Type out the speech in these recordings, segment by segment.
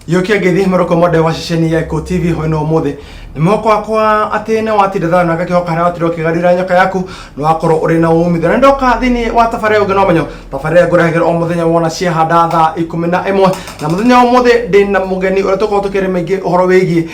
Yokia gethi moroko mode wa shesheni ya Eko TV hoino mode nimoko akwa atene watire thana na gakihoka hara watire kigarira nyoka yaku no akoro uri na umithana ndoka thini wa tafare ugeno manyo tafare ngurahira o muthenya wona cia handa tha 11 na muthenya o mothe ndina mugeni ura toko tukere mege uhoro wegi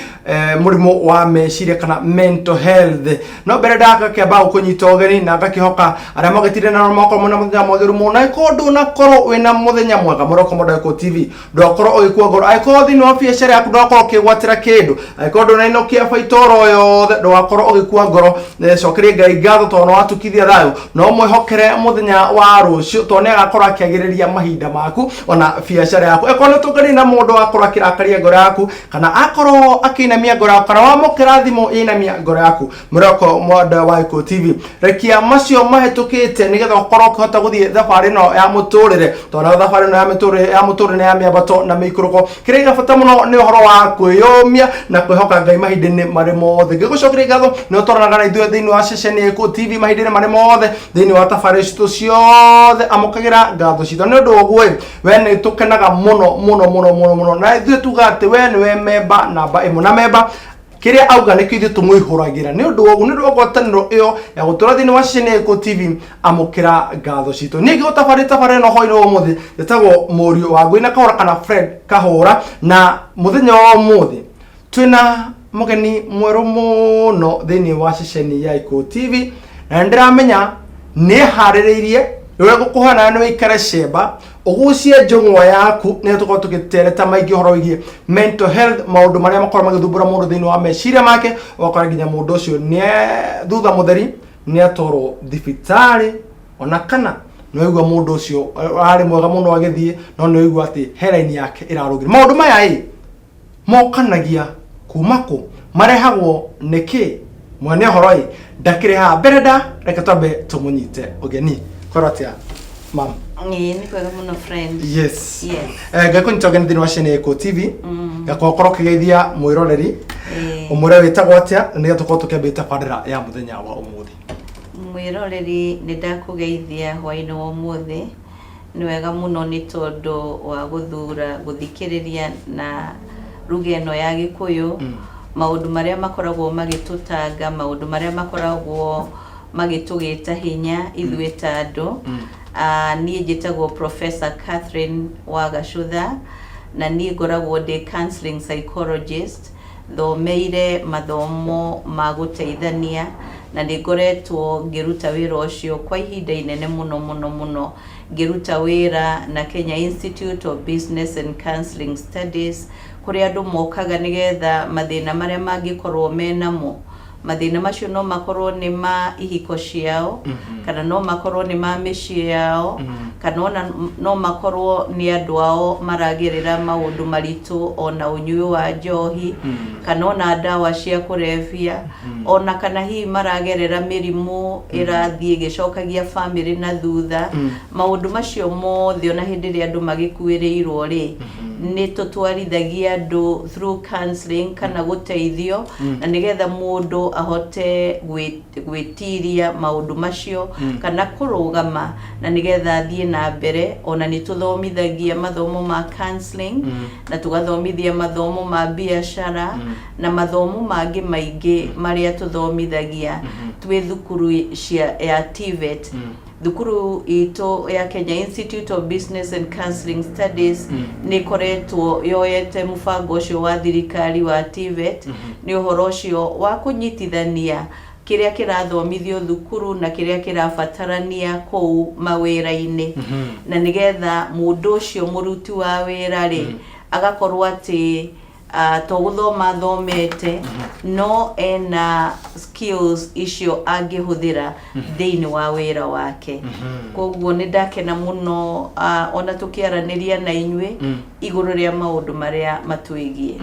murimo wa meciria kana mental health no bere daka ke ba kunyita ugeni na gakihoka ara magatire na moko mona muthenya mothe mona ikondo na koro wina muthenya mwega moroko mode Eko TV ndokoro ogikwa ngoro aiko thini wa biacara yaku ndokoro kigwatira kindu aikondo na ino kia faitoro yothe ndokoro ogikwa ngoro cokere ngai ngatho tono watukithia thayo no mwihokere muthenya wa rucio to ne agakora akiagiriria mahinda maku ona biacara yaku ekono tukari na mundu akora kirakaria ngoro yaku kana akoro akinamia ngoro yaku kana wamukira thimo inamia ngoro yaku moroko mode wa Eko TV rekia macio mahetukite nigetha ukoro ukihota guthie thabari no ya muturire to na thabari no ya muturire ya miabato na miikuruko kirega fata muno ni uhoro wa kwiyomia na kwihoka ngai mahindini mari mothe ngigucokeria ngatho no toranaga na ithuĩ thĩinĩ wa ceceni Eko TV mahindini mari mothe thĩinĩ wa tafari citu ciothe amukagira ngatho citũ nĩ ũndũ ũguo we nĩ tũkenaga muno na ithuĩ tuga atĩ we nĩ we memba namba 1 na memba kiria auga nĩ kithiĩ tũmwĩhũragĩra nĩ ũndũ ũguo nĩ ũndũ wa ngwatanĩro ĩyo ya gũtũra thĩinĩ wa ceceni Eko TV amukira ngatho citũ ningĩ tafari no hoino ũmũthĩ njĩtagwo mũriũ wa Ngũi na Kahũra kana Fred Kahũra na mũthenya wa ũmũthĩ twĩna mugeni mweru muno thĩinĩ wa ceceni ya Eko TV na ndiramenya nĩ harĩrĩirie rĩrĩa gũkũhana nĩ wĩikare cemba ugucie njung'wa yaku nĩ tũkorwo tũgĩtereta maingĩ horo wĩgie mental health maũndũ marĩa makorwo magĩthumbũra mũndũ thĩinĩ wa meciria make ũgakora nginya mũndũ ũcio nĩ thutha mũtheri nĩ atwarwo thibitarĩ ona kana no igua mũndũ ũcio arĩ mwega mũno agĩthiĩ no nĩ igua atĩ heraini yake ĩrarũgĩra maũndũ maya mokanagia kuma kũ marehagwo nĩkĩ mwene horo ndakĩrĩ haha mbere reke twambe tũmũnyite ũgeni korwo atĩa mam ni kwega muno friend yes gakunyita ũgeni thĩinĩ wa ceceni Eko TV gakorwo kĩgeithia mwĩroreri umure wĩtagwo atĩa nĩgetha tũkorwo tũkĩambĩte bandera ya mũthenya wa ũmũthĩ mwĩroreri nĩ ndakũgeithia hwaĩ-inĩ wa ũmũthĩ nĩ wega mũno nĩ tondũ wa gũthura gũthikĩrĩria na ruga ĩno ya Gĩkũyũ maũndũ marĩa makoragwo magĩtũtanga maũndũ marĩa makoragwo magĩtũgĩta hinya ithuĩ ta andũ niĩ njĩtagwo Professor Catherine Wagacutha na niĩ ngoragwo ndĩ counseling psychologist thomeire mathomo ma gũteithania na nĩ ngoretwo ngĩruta wĩra ũcio kwa ihinda inene mũno ngĩruta wĩra na Kenya Institute of Business and Counseling Studies kũrĩa andũ mokaga nĩgetha mathĩna marĩa mangĩkorwo menamo mathĩna macio no makorwo nĩ ma ihiko ciao kana no makorwo nĩ ma mĩciĩ yao kana ona no makorwo nĩ andũ ao maragerera maũndũ maritũ ona ũnyui wa njohi kana ona ndawa cia kũrebia ona kana hihi maragerera mĩrimũ ĩrathiĩ gĩcokagia family na thutha maũndũ macio mothe ona hĩndĩ ĩrĩa andũ magĩkuĩrĩirwo rĩ nĩ tũtwarithagia andũ through counseling kana gũteithio na nĩgetha mũndũ ahote gwĩtiria maũndũ macio kana kũrũgama na nĩgetha thiĩ na mbere ona nĩ tũthomithagia mathomo ma counseling na tũgathomithia mathomo ma biacara na mathomo mangĩ maingĩ marĩa tũthomithagia twĩ thukuru ya TVET thukuru itũ ya Kenya Institute of Business and Counseling Studies nĩ koretwo yoete mũbango ũcio wa thirikari wa TVET nĩ ũhoro ũcio wa kũnyitithania kĩrĩa kĩrathomithio thukuru na kĩrĩa kĩrabatarania kũu mawĩra-inĩ na nĩgetha mũndũ ũcio mũruti wa wĩra rĩ agakorwo atĩ to gũthoma thomete no ena skills icio angĩhũthĩra thĩinĩ wa wĩra wake koguo nĩ ndakena mũno ona tũkĩaranĩria na inyuĩ iguru ria maundu maria matwigie.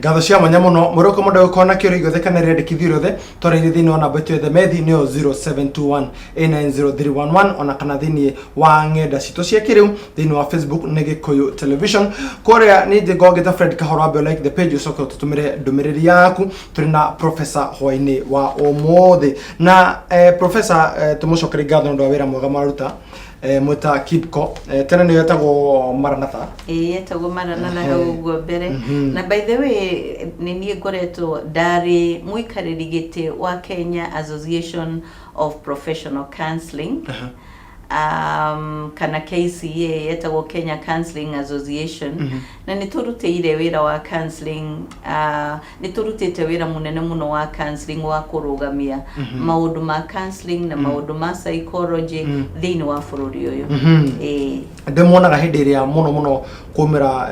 Ngatho cia mwanya muno muroko mundu ukona kio rigothe kana rendekithio rothe twarire thini wa namba yetu methi nio 0721890311 ona kana thini wa ngenda citu cia kiriu thini wa Facebook ni Gikuyu Television korea ni ngogeta Fred Kahoro abe like the page usoke tutumire ndumiriri yaku turi na Professor Hwaini wa Omothe na Professor tumucokere ngatho ndo wira mwega maruta Muta Kipko tena ni yetagwo Maranatha yetagwo Maranatha haugo mbere na by the way ni nie ngoretwo ndari muikariri gite wa Kenya Association of Professional Counseling kana KCA yetagwo Kenya Counseling Association na niturutire wira wa counseling niturutite wira munene muno wa counseling wa kurugamia maundu ma counseling na maundu ma psychology thini wa bururi uyu ndemonaga hindi iria muno kumira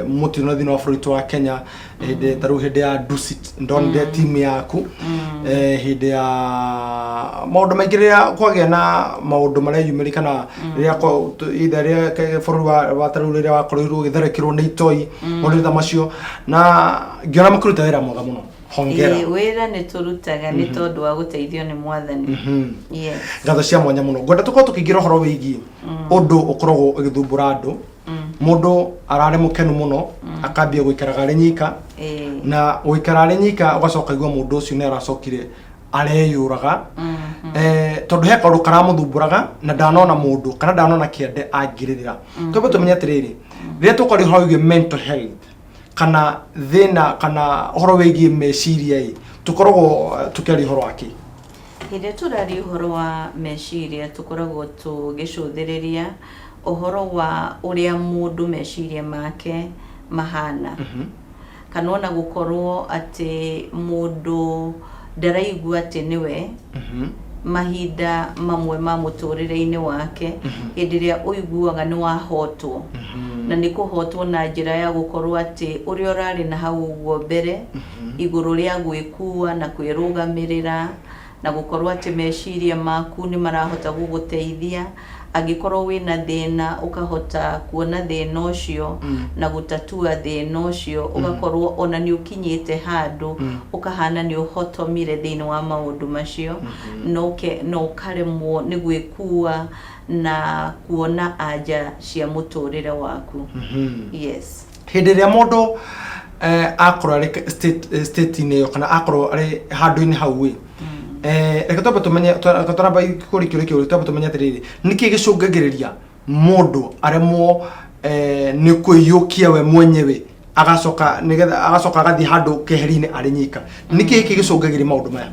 mutino thini wa bururi wa Kenya hindi ya Dusit ndonde team yaku hindi ya maundu maingiria kwagia na maundu maria yumirikana ria ko idaria bururi wa taruri ria wakorirwo githerekirwo ni itoi maundu ta macio na ngiona makuruta wira mwega muno hongera wira ni turutaga ni tondu wa guteithio ni mwathani yes ngatho cia mwanya muno ngwenda tuko tukigira horo wigi undu ukoragwo ugithumbura andu mundu arare mukenu muno akambia guikaraga ari nyika na guikara ari nyika ugacoka igwa mundu ucio ni aracokire areyuraga tondu he kaundu karamuthumburaga na ndanona mundu kana ndanona kiende angiririra twebe tumenye atiriri riria tukori hau mental health kana thina kana horo wigi meciria tukoragwo tukeri horo aki hinde turari horo wa meciria tukoragwo tugicuthiriria uhoro wa uria mundu meciria make mahana kana ona gukorwo ati mundu ndaraigua ati niwe mahinda mamwe ma muturire-ini wake hindi ria uiguaga ni wahotwo na ni kuhotwo na njira ya gukorwo ati uri urari na hau uguo mbere iguru ria gwikua na kwirugamirira na gukorwo ati meciria maku ni marahota guguteithia agikorwo wina thina ukahota kuona thina ucio na gutatua thina ucio ugakorwo ona ni ukinyite handu ukahana ni uhotomire thina wa maundu macio no karemwo ni gwikua na kuona aja cia muturire waku yes hindi ria mundu akoro ari state ni kana akoro ari handu ni hauwe reka toba tumenye katoraba ikuri toba tumenye atiriri niki gicungagiriria mundu aremwo ni kwiyukia we mwenyewe agacoka nigetha agacoka gathi handu keherine ari nyika niki giki gicungagiria maundu maya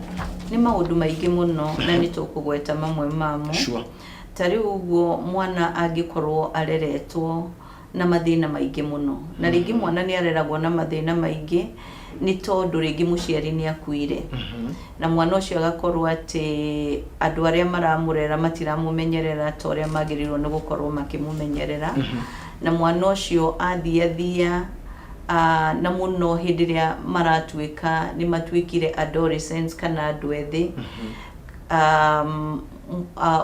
ni maundu maingi muno na ni tukugweta mamwe mamo sure tari uguo mwana agikorwo areretwo na mathina maingi muno na ringi mwana ni areragwo na mathina maingi ni tondu ringi muciari ni akuire na mwana ucio agakorwo ati andu aria maramurera matiramumenyerera toria magirirwo ni gukorwo makimumenyerera na mwana ucio athia na muno hindi ria maratuika ni matuikire adolescents kana andu ethi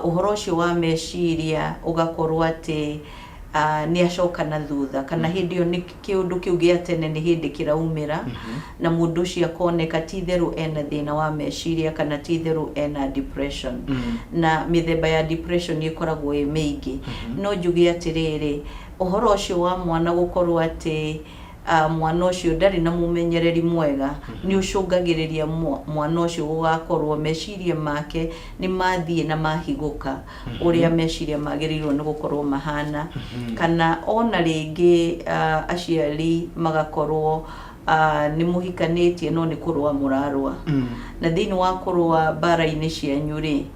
uhoro ucio wa meciria ugakorwo ati ni acoka na thutha kana hindi yo ni kiundu kiu gia tene ni hindi kiraumira na mundu ucio akoneka titheru ena thina wa meciria kana titheru ena depression na mithemba ya depression ikoragwo mingi no njugi atiriri uhoro ucio wa mwana gukorwo ati mwana ucio ndari na mumenyereri mwega ni ucungagiriria mwana ucio gugakorwo meciria make ni mathie na mahiguka uria meciria magirirwo ni gukorwo mahana kana ona ringi aciari magakorwo ni muhikanitie no ni kurwa murarwa na thini wa kurwa bara-ini cianyu ri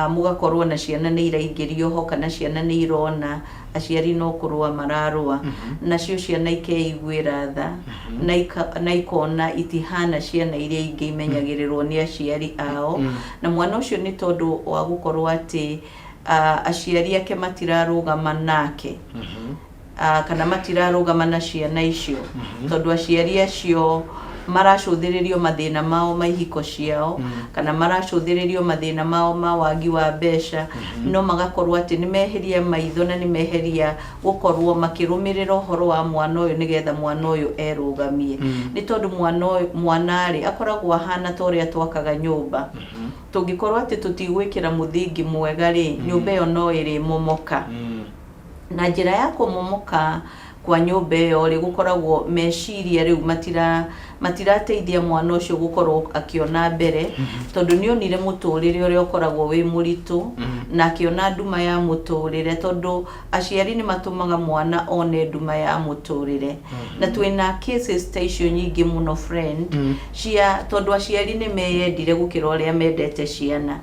mugakorwo na ciana ni iraingĩrio ho kana ciana ni irona aciari no kurwa mararwa nacio ciana ikeiguira tha na ikona itihana ciana iria ingĩ imenyagirirwo ni aciari ao na mwana ucio ni tondu wa gukorwo ati aciari ake matirarugama nake kana matirarugama na ciana icio tondu aciari acio maracũthĩrĩrio mathĩna mao maihiko ciao kana maracũthĩrĩrio mathĩna mao ma wagi wa mbeca no magakorwo atĩ nĩ meheria maitho na nĩ meheria gũkorwo makĩrũmĩrĩra ũhoro wa mwana ũyũ nĩgetha mwana ũyũ erũgamie nĩ tondũ mwana rĩ akoragwo ahana ta ũrĩa twakaga nyũmba tũngĩkorwo atĩ tũtigwĩkĩra mũthingi mwega rĩ nyũmba ĩyo no ĩrĩ momoka na njĩra ya kũmomoka kwa nyũmba ĩyo rĩ gũkoragwo meciria rĩu matirateithia mwana ũcio gũkorwo akĩona mbere tondũ nĩonire mũtũrĩre ũrĩa ũkoragwo wĩ mũritũ na akĩona nduma ya mũtũrĩre tondũ aciari nĩ matũmaga mwana one nduma ya mũtũrĩre na twĩna cases ta icio nyingĩ mũno friend tondũ aciari nĩ meyendire gũkĩra ũrĩa mendete ciana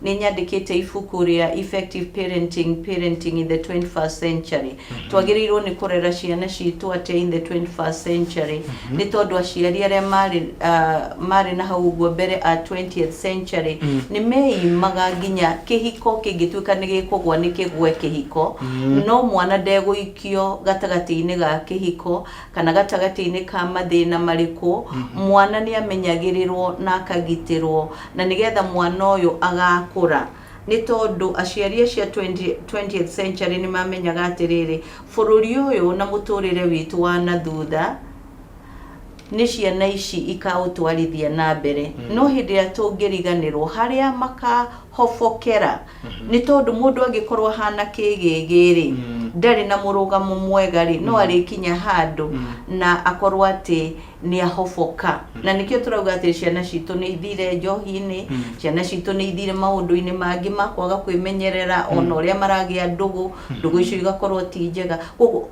nĩ nyandĩkĩte ibuku rĩa Effective Parenting in the 21st Century twagĩrĩirwo nĩ kũrera ciana citũ atĩ in the 21st century nĩ tondũ aciari arĩa marĩ na hau ũguo mbere a 20th century nĩ meimaga nginya kĩhiko kĩngĩtuĩka nĩ gĩkũgwa nĩ kĩgwe kĩhiko no mwana ndegũikio gatagatĩ-inĩ ga kĩhiko kana gatagatĩ-inĩ ka mathĩna marĩkũ mwana nĩ amenyagĩrĩrwo na akagitĩrwo na nĩgetha mwana ũyũ agakũra nĩ tondũ aciari cia 20th century nĩ mamenyaga atĩrĩrĩ bũrũri ũyũ na mũtũrĩre witũ wa na thutha nĩ ciana ici ikaũtwarithia na mbere no hĩndĩ ĩrĩa tũngĩriganĩrwo harĩa makahobokera nĩ tondũ mũndũ angĩkorwo hana kĩgĩgĩrĩ ndarĩ na mũrũgamo mwega rĩ no arĩkinya handũ na akorwo atĩ nĩ ahoboka na nĩkĩo tũrauga atĩ ciana citũ nĩ ithire njohi-inĩ ciana citũ nĩ ithire maũndũ-inĩ mangĩ makwaga kwĩmenyerera ona ũrĩa maragĩa ndũgũ icio igakorwo ti njega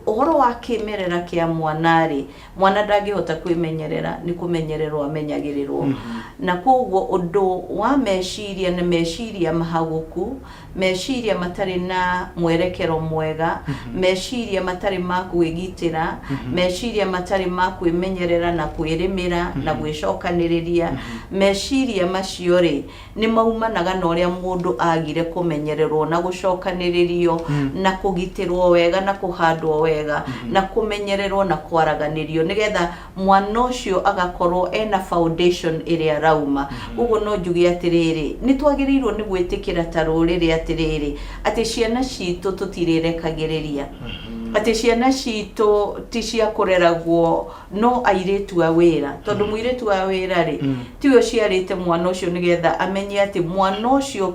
ũhoro wa kĩmerera kĩa mwana rĩ mwana ndangĩhota kwĩmenyerera nĩ kũmenyererwo amenyagĩrĩrwo na koguo ũndũ wa meciria na meciria mahagũku meciria matarĩ na mwerekero mwega meciria matarĩ ma kwĩgitĩra meciria matarĩ ma kwĩmenyerera na kwĩrĩmĩra na gwĩcokanĩrĩria meciria macio rĩ nĩ maumanaga na ũrĩa mũndũ agire kũmenyererwo na gũcokanĩrĩrio na kũgitĩrwo wega na kũhandwo wega na kũmenyererwo na kwaraganĩrio nĩgetha mwana ũcio agakorwo ena foundation ĩrĩa rauma ũguo no njuge atĩrĩrĩ nĩ twagĩrĩirwo nĩ gwĩtĩkĩra ta rũrĩrĩ atĩrĩrĩ atĩ ciana citũ tũtirerekagĩrĩria atĩ ciana citũ ti cia kũreragwo no airĩtu a wĩra tondũ mũirĩtu wa wĩra rĩ tiwe ciarĩte mwana ũcio nĩgetha amenye atĩ mwana ũcio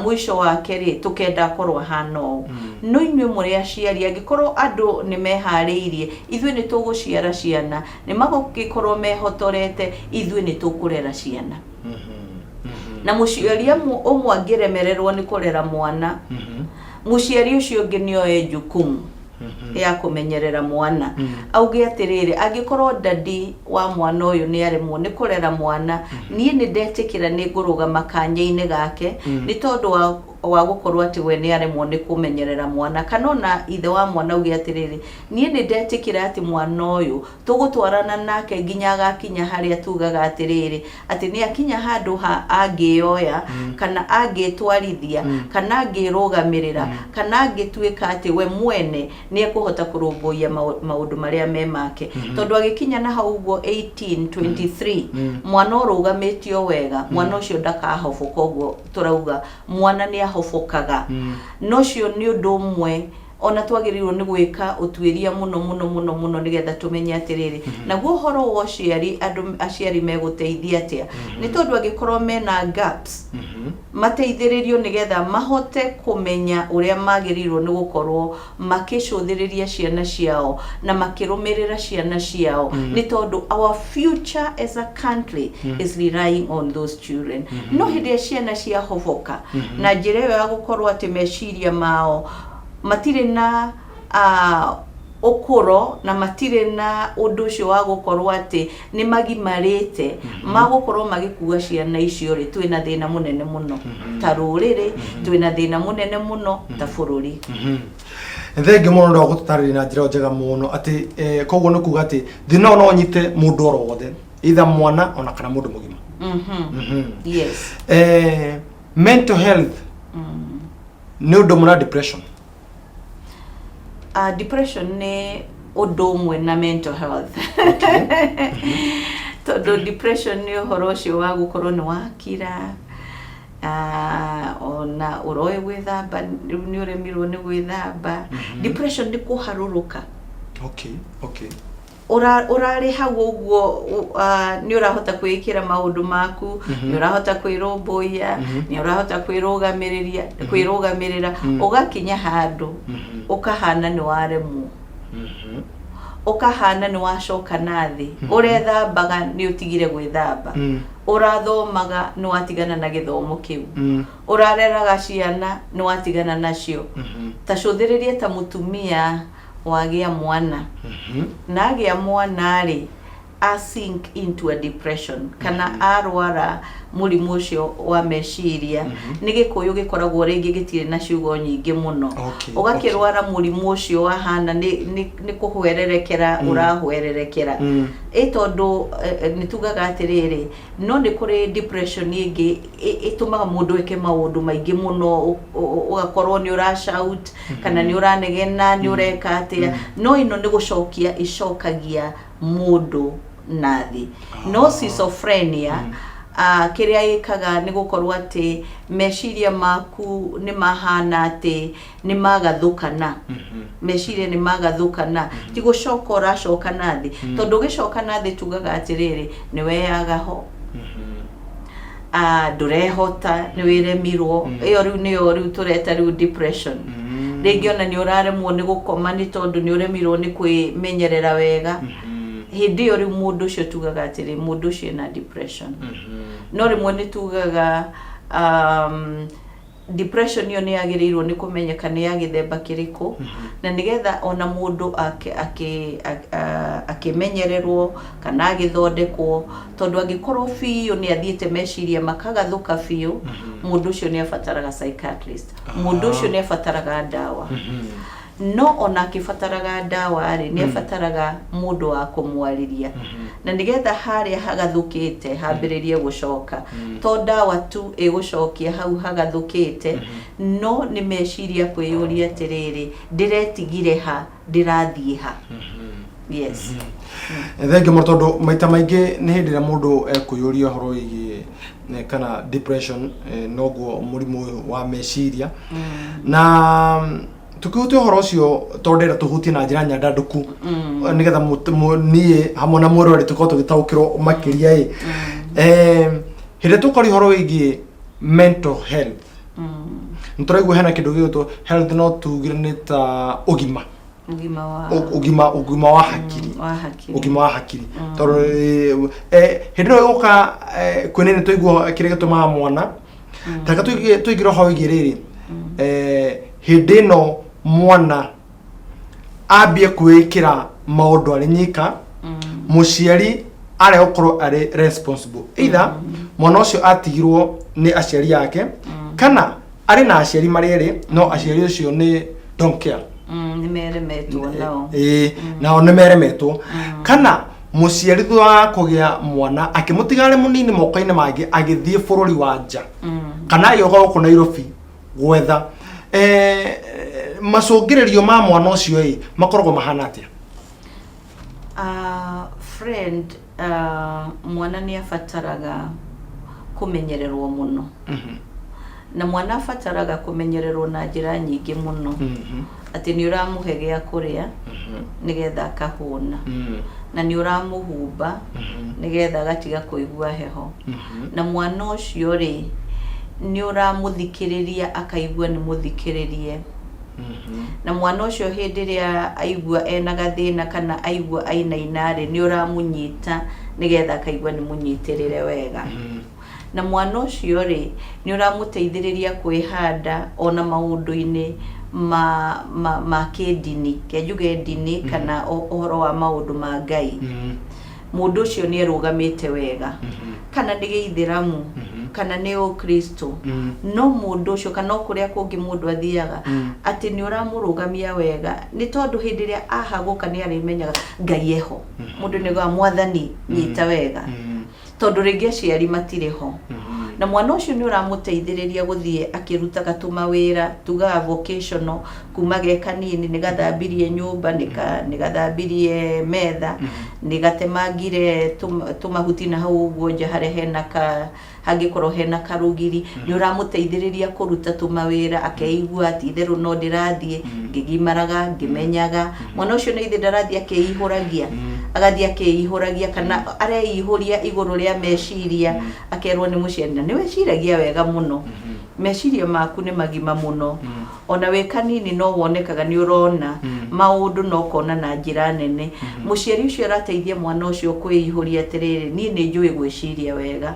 mwisho wake rĩ tũkenda akorwo hana ũũ no inyuĩ mũrĩ aciari angĩkorwo andũ nĩ meharĩirie ithuĩ nĩ tũgũciara ciana nĩ magũgĩkorwo mehotorete ithuĩ nĩ tũkũrera ciana na mũciari ũmwe angĩremererwo nĩ kũrera mwana mũciari ũcio ũngĩ nĩoe jukumu ya kũmenyerera mwana auge atĩrĩrĩ angĩkorwo dadi wa mwana ũyũ nĩ aremwo nĩ kũrera mwana niĩ nĩ ndetĩkĩra nĩ ngũrũgama kanya-inĩ gake nĩ tondũ wa gũkorwo atĩ we nĩ aremwo nĩ kũmenyerera mwana kana ona ithe wa mwana auge atĩrĩrĩ niĩ nĩ ndetĩkĩra atĩ mwana ũyũ tũgũtwarana nake nginya agakinya harĩa tugaga atĩrĩrĩ atĩ nĩ akinya handũ angĩoya kana angĩtwarithia kana angĩrũgamĩrĩra kana angĩtuĩka atĩ we mwene nĩ ekũhota kũrũmbũiya maũndũ marĩa me make tondũ agĩkinya na hau ũguo 18-23 mwana ũrũgamĩtio wega mwana ũcio ndakahoboka ũguo tũrauga mwana nĩ ahobokaga no cio nĩ ũndũ ũmwe ona twagĩrĩirwo nĩ gwĩka ũtuĩria mũno nĩgetha tũmenye atĩrĩrĩ naguo ũhoro wa ũciari andũ aciari megũteithia atĩa nĩ tondũ angĩkorwo mena gaps mateithĩrĩrio nĩgetha mahote kũmenya ũrĩa magĩrĩirwo nĩ gũkorwo makĩcũthĩrĩria ciana ciao na makĩrũmĩrĩra ciana ciao nĩ tondũ our future as a country is relying on those children no hĩndĩ ya ciana ciahoboka na njĩra ĩyo ya gũkorwo atĩ meciria mao matirĩ na ũkũro na matirĩ na ũndũ ũcio wa gũkorwo atĩ nĩ magimarĩte magũkorwo magĩkua ciana icio rĩ twĩna thĩna mũnene mũno ta rũrĩrĩ twĩna thĩna mũnene mũno ta bũrũri thengi mũno ndo gũtũtarĩria na njĩra njega mũno atĩ koguo nĩ kuga atĩ thĩna no nyite mũndũ oro wothe either mwana ona kana mũndũ mũgima yes mental health nĩ ũndũ mũna depression depression nĩ ũndũ ũmwe na mental health tondu depression ni uhoro ucio wa gukorwo ni wakira ona uroe gwithamba ni uremirwo ni gwithamba. Depression ni kuharuruka. Okay. Urari hau uguo ni urahota kwikira maundu maku, ni urahota kwirumbuia, ni urahota kwirugamirira ugakinya handu ukahana ni waremwo, ukahana ni wacoka nathi, urethambaga ni utigire gwithamba, urathomaga ni watigana na githomo kiu, urareraga ciana ni watigana nacio. Ta cuthiririe ta mutumia wagia mwana, na agia mwana ri a sink into a depression kana arwara murimu ucio wa meciria ni gikuyu gikoragwo ringi gitire na ciugo nyingi muno. Ugakirwara murimu ucio wahana ni kuhwererekera urahwererekera tondu nitugaga atiriri no ni kuri depression ingi itumaga mundu eke maundu maingi muno, ugakorwo ni ura shout kana ni uranegena ni ureka atia, no ino ni gucokia icokagia mundu nathi. No schizophrenia kiria ikaga ni gukorwo ati meciria maku ni mahana ati ni magathukana, meciria ni magathukana, ti gucoka uracoka nathi, tondu gicoka nathi tugaga atiriri ni weyagaho, ndurehota, ni wiremirwo. Iyo riu tureta riu depression. Ringi ona ni uraremwo ni gukoma ni tondu ni uremirwo ni kwimenyerera wega. Hindi iyo riu mundu ucio tugaga atiri mundu ucio na depression. No rimwe ni tugaga depression iyo ni yagirirwo ni kumenyeka ni ya githemba kiriku, na nigetha ona mundu akimenyererwo kana agithondekwo, tondu agikorwo fiyo ni athiete meciria makagathuka fiyo, mundu ucio ni afataraga psychiatrist, mundu ucio ni afataraga dawa. No ona akifataraga dawa ri ni afataraga mundu wa kumwariria, na nigetha haria hagathukite hambiririe gucoka, to dawa tu igucokia hau hagathukite, no ni meciria kwiyuria atiriri ndiretigire ha, ndirathie ha. Yes. Thengi mo tondu maita maingi ni hindi ria mundu ekuyuria horo igi kana depression noguo murimu wa meciria na tukihutia horo ucio tondera tuhutie na njira nyandanduku nigetha nie hamwe na mwirori tukorwo tugitaukirwo makiria hindi tukori horo igi mental health. Nituraigua hena kindu gitwo health no tugire ni ta ugima wa hakiri, ugima wa hakiri. Tondu hindi no iguka kwinene tuigua kire gituma mwana taka tuigiro ho igiriri hindi no mwana ambie kwikira maundu ari nyika, muciari ari ukorwo ari responsible, either mwana ucio atigirwo ni aciari yake kana ari na aciari mariri no aciari ucio ni don't care, ni meremetwo nao nao ni meremetwo, kana muciari thwa kugia mwana akimutigare munini mokaine magi agithie bururi wa nja kana yoga ku Nairobi gwetha macungiririo ma mwana ucio makoragwo mahana atia? Friend, mwana ni afataraga kumenyererwo muno, na mwana afataraga kumenyererwo na njira nyingi muno, ati ni uramuhe gia kuria nigetha akahuna, na ni uramuhumba nigetha agatiga kuigua heho, na mwana ucio ri ni uramuthikiriria akaigua ni muthikiririe, na mwana ucio hindi ria aigua ena gathina kana aigua aina inari ni uramunyita nigetha akaigua ni munyitirire wega, na mwana ucio ri ni uramuteithiriria kwihanda ona maundu-ini ma kidini, kejuge dini kana uhoro wa maundu ma Ngai. Mundu ucio ni erugamite wega, kana ni Gĩithĩramu kana ni Ukristo, no mundu ucio kana kuria kungi mundu athiaga ati ni uramurugamia wega, ni tondu hindi ria ahaguka ni arimenyaga Ngai eho, mundu ni gwa Mwathani nyita wega, tondu ringi aciari matire ho, na mwana ucio ni uramuteithiriria guthie akiruta gatuma wira tuga vocational kuma ge kanini ni gathambirie nyumba ni gathambirie metha ni gatemangire tumahuti na hau uguo nja hare hena ka hangikorwo hena karugiri ni uramuteithiriria kuruta tumawira akeigua ati theru no ndirathie ngigimaraga ngimenyaga mwana ucio ni ithe ndarathie akeihuragia agathie akeihuragia kana areihuria iguru ria meciria akerwo ni muciari na ni weciragia wega muno meciria maku ni magima muno ona we kanini no wonekaga ni urona maundu no kona na njira nene muciari ucio arateithia mwana ucio kwihuria atiriri ni njui gwiciria wega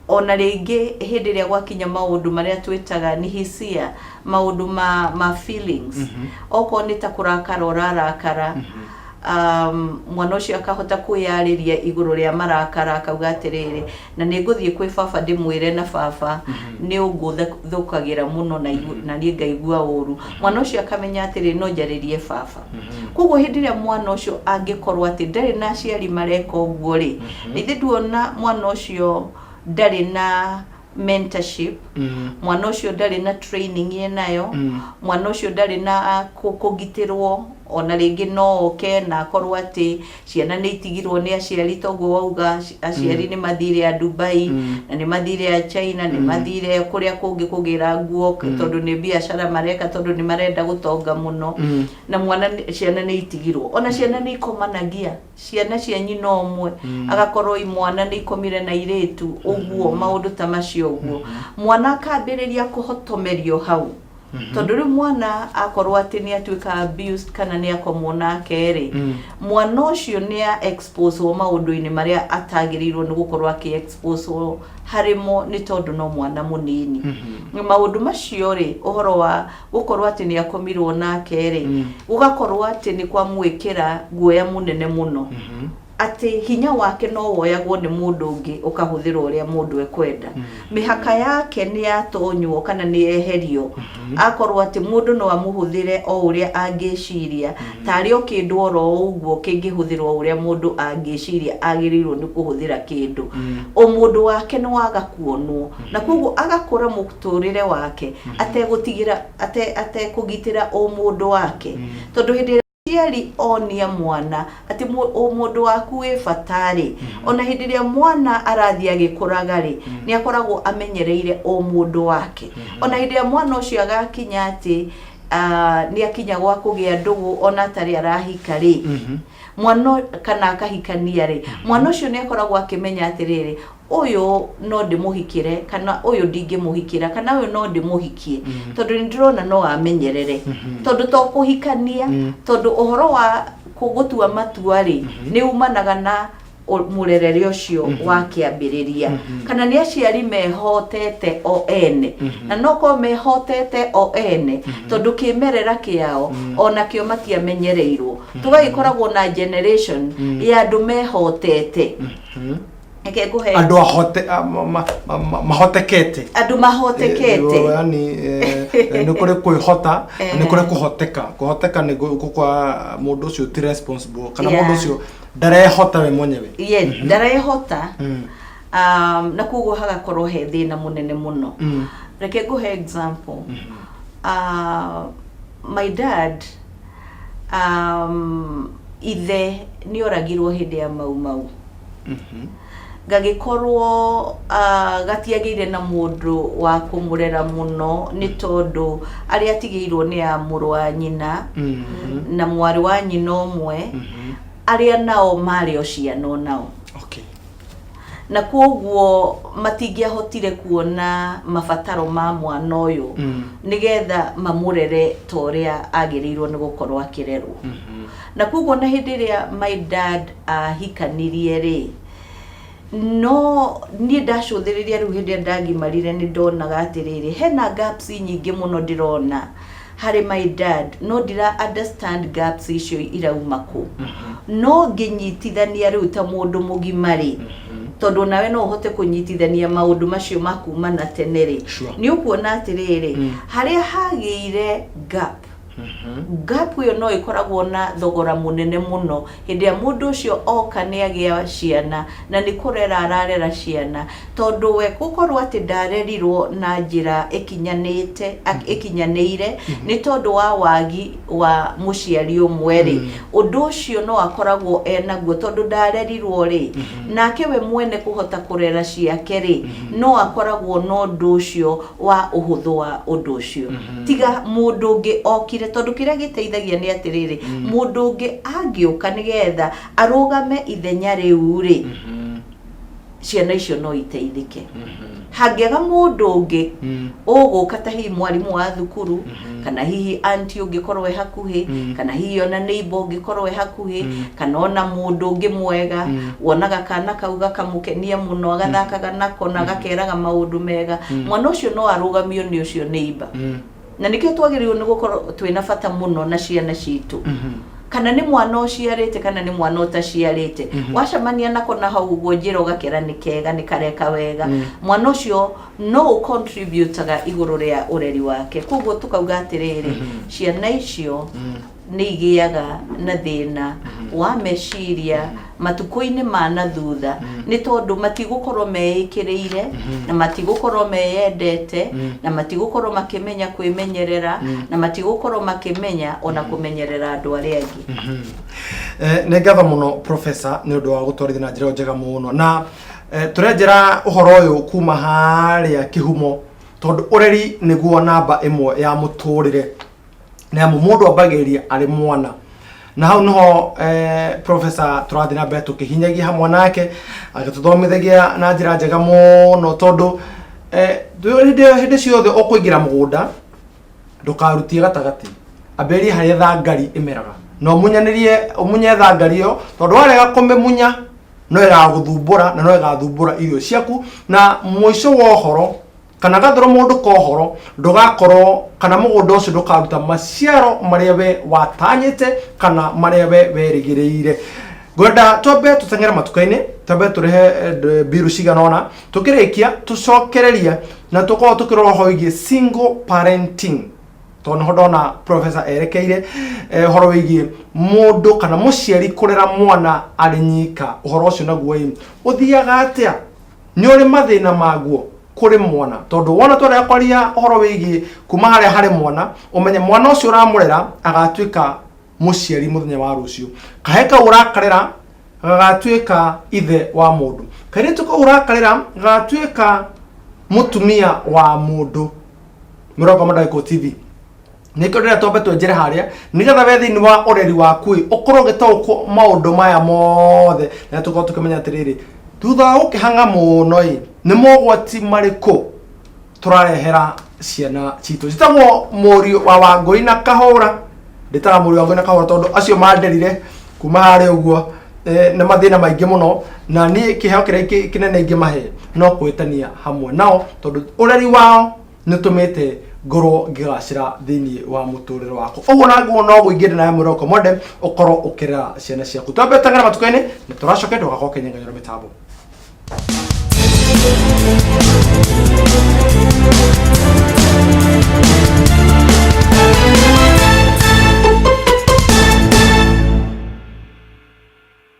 ona ringi hindi ria gwakinya maundu maria twitaga ni hisia maundu ma feelings oko ni ta kurakara urarakara mwana ucio akahota kwiyariria iguru ria marakara akauga atiriri na ni nguthie kwi baba ndimwire na baba ni unguthukagira muno na ni ngaigua uru mwana ucio akamenya atiriri no njaririe baba koguo hindi ria mwana ucio angikorwo ati ndari na ciari mareka uguo ri nithi nduona mwana ucio ndari na mentorship mwana ucio ndari na training yenayo mwana ucio ndari na kugitirwo ona ringi no oke na akorwo ati ciana ni itigirwo ni aciari toguo wauga aciari ni mathire a Dubai na ni mathire a China ni mathire kuria kungi kugira nguo tondu ni biashara mareka tondu ni marenda gutonga muno na mwana ciana ni itigirwo ona ciana ni ikomanagia ciana cia nyina omwe agakorwo mwana ni ikomire na iretu uguo maundu ta macio uguo mwana akambiriria kuhotomerio hau tondu ri mwana akorwo ati ni atuika abused kana ni akomona keri mwana ucio ni expose o maundu-ini maria atagirirwo ni gukorwo aki expose harimo ni tondu no mwana munini maundu macio ri uhoro wa gukorwo ati ni akomirwo na keri ugakorwo ati ni kwa mwikira guoya munene muno ati hinya wake no woyagwo ni mundu ungi ukahuthira uria mundu ekwenda mihaka yake ni yatonywo kana ni eherio akorwo ati mundu no amuhuthire o uria angiciria tari o kindu oro uguo kingihuthirwo uria mundu angiciria agirirwo ni kuhuthira kindu o mundu wake no waga kuonwo na koguo agakora muturire wake ategutigira atekugitira o mundu wake tondu hindi ciari onia mwana ati mundu waku wi fatari ona hindi ria mwana arathia agikuraga ri ni akoragwo amenyereire o mundu wake ona hindi ria mwana ucio agakinya ati ni akinya gwa kugia ndugu ona tari arahika ri mwana kana akahikania ri mwana ucio ni akoragwo akimenya atiriri uyu no ndimuhikire kana uyu ndingimuhikira kana uyu no ndimuhikie tondu ndirona no amenyerere tondu to kuhikania tondu uhoro wa kugutua matua ri ni umanaga na murerere ucio wa kiambiriria kana ni aciari mehotete o ene na noko mehotete o ene tondu kimerera kiao ona kio matiamenyereirwo tugagikoragwo na generation ya andu mehotete andu ahote mahotekete andu mahotekete yani ni kuri kwihota ni kuri kuhoteka ni kwa mundu ucio ti responsible kana mundu ucio ndarehota we mwenyewe ndarehota na kuguo hagakorwo he thina munene muno reke nguhe example my dad ithe ni oragirwo hindi ya mau gagikorwo gatiagire na mundu wa kumurera muno ni tondu ari atigirwo ni amuru wa nyina na mwari wa nyina omwe aria nao mari ociano nao na koguo matingiahotire kuona mabataro ma mwana uyu nigetha mamurere toria agirirwo ni gukorwo akirerwo na koguo na hindi ria my dad hikanirie ri no ni ndacuthiriria riu hindi ndagimarire ni ndonaga atiriri hena gaps nyingi muno ndirona hari my dad no ndira understand gaps icio irauma ku no nginyitithania riu ta mundu mugimari tondu nawe no uhote kunyitithania maundu macio makuma na tenere ni ukuona atiriri haria hagiire gap gap yo no ikoragwo na thogora munene muno hindi ya mundu ucio oka ni agia ciana na ni kurera ararera ciana tondu we gukorwo ati ndarerirwo na njira ikinyanĩire ni tondu wa wagi wa muciari umwe undu ucio no akoragwo enaguo tondu ndarerirwo nake we mwene kuhota kurera ciake no akoragwo no undu ucio wa uhuthu wa undu ucio tiga mundu ungi okire tondu kiria giteithagia ni atiriri mundu ungi angiuka nigetha arugame ithenya riu ciana icio no iteithike hangega mundu ungi uguka ta hihi mwarimu wa thukuru kana hihi aunti ungikorwo hakuhi kana hihi ona neighbor ungikorwo hakuhi kana ona mundu ungi mwega wonaga kana kauga kamukenia muno agathakaga nako na gakeraga maundu mega mwana ucio no arugamio ni ucio neighbor na nikio twagiriwe ni gukorwo twina bata muno na ciana citu kana ni mwana uciarite kana ni mwana utaciarite wacamania nako na hau guo njira ugakera ni kega ni kareka wega mwana ucio no contributaga iguru ria ureri wake koguo tukauga atiriri ciana icio ni igiaga na thina wa meciria matuko-ini mana thutha ni tondu matigukorwo meikireire na matigukorwo meyendete na matigukorwo makimenya kwimenyerera na matigukorwo makimenya ona kumenyerera andu aria angi ne ngatha muno professor ni undu wa gutwarithia na njira njega muno na turenjera uhoro uyu kuma haria kihumo tondu ureri niguo namba imwe ya muturire na mundu abageria ari mwana na hau no professor turathi na betu kihinyagia hamwe nake agituthomithagia na njira njega muno tondu hinde ciothe ukuingira mugunda ndukarutie gatagati amberi haria thangari imeraga no munye thangari yo tondu warega kumemunya no igaguthumbura na no igathumbura irio ciaku na muico wa horo kana gathoro mundu kohoro ndugakorwo kana mugunda ucio ndukaruta maciaro maria we watanyite kana maria we werigireire gwenda tobe tutengera matukaini tobe turehe biru ciganona tukirikia tucokereria na tukorwo tukiroho igi single parenting tono hodona professor erekeire horo wigi mundu kana muciari kurera mwana ari nyika uhoro ucio naguo uthiaga atia ni uri mathina maguo kuri mwana tondu wona twara kwaria horo wigi kuma haria hari mwana umenye mwana ucio uramurera agatuika muciari muthenya wa rucio kaheka urakarera agatuika ithe wa mundu kairitu ko urakarera agatuika mutumia wa mundu Murago Madaiko TV niko rira tobe twenjere haria nigetha we thini wa ureri waku ukorwo gitauko maundu maya mothe na tuko tukimenya atiriri thutha ukihanga muno ni mogwati mariko turarehera ciana citu citagwo murio wa Wangui na Kahura nditaga murio wa Wangui na Kahura tondu acio manderire kuma hari uguo na mathina maingi muno na ni kiheo kiria kinene ingi mahe no kwitania hamwe nao tondu ureri wao nitumite ngoro ngigacira thini wa muturire wako uguo naguo no guingire na Murago Mode ukorwo ukirera ciana ciaku twambe tangara matukaini ni turacoke ndugako kenyanganyora mitambo